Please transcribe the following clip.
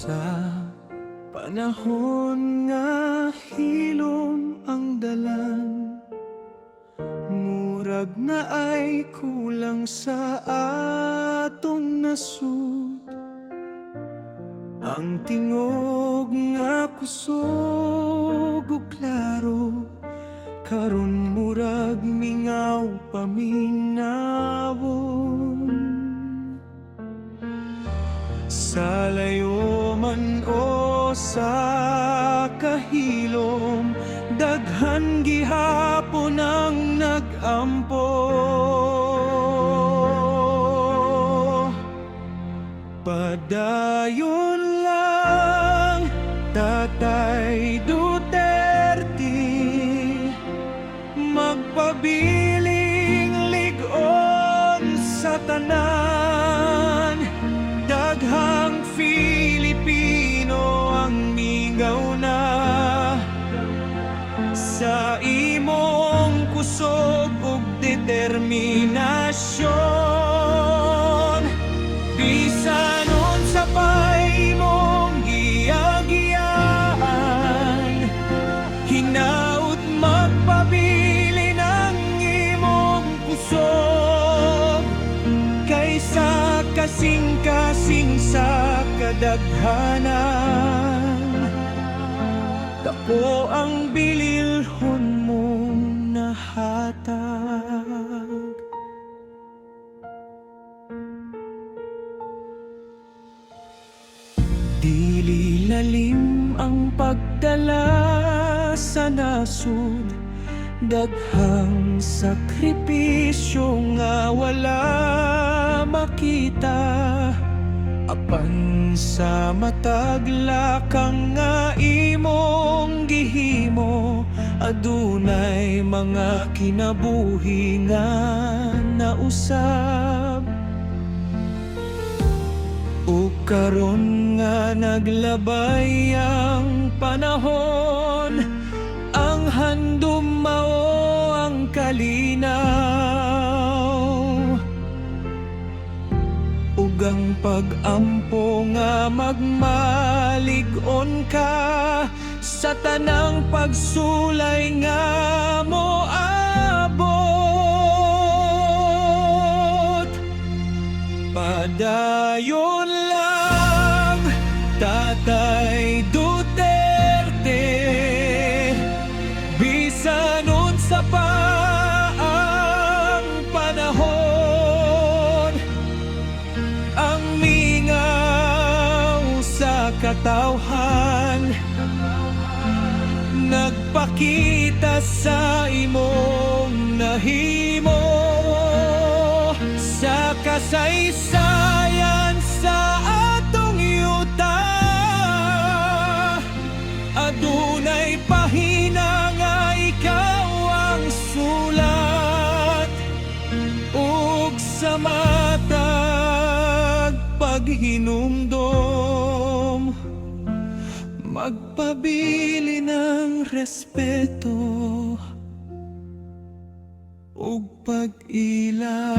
sa panahon nga hilom ang dalan. Murag na ay kulang sa atong nasud, ang tingog nga kusog ug klaro, karon murag mingaw paminawon. Sa layo man o sa kahilom, daghan gihapon ang nag-ampo. Padayon lang, Tatay Duterte, magpabiling lig-on sa tanan. Daghang Filipino ang mingaw na sa imong kusog ug determinasyon. Bisan unsa pa imong giyagiyaan, hinaut magpabili ng imong kusog, kaysa kasing-kasing sa kadaghanan. Dako ang bililhon mong nahatag. Dili lalim ang pagdala sa nasud, daghang sakripisyo nga wala makita. Apan sa matag lakang nga imong gihimo, adunay mga kinabuhi nga nausab. Ug karon nga naglabay ang panahon, ang handom mao ang kalinaw. Ug ang pag-ampo nga magmalig-on ka sa tanang pagsulay nga moabot. Padayon lang, Tatay Duterte, bisan unsa pa ang panahon, ang mingaw sa katawhan nagpakita sa imong nahimo. Sa kasaysayan sa atong yuta, adunay pahina nga ikaw ang sulat. Ug sa matag paghinumdom, magpabili ng respeto ug pag-ila.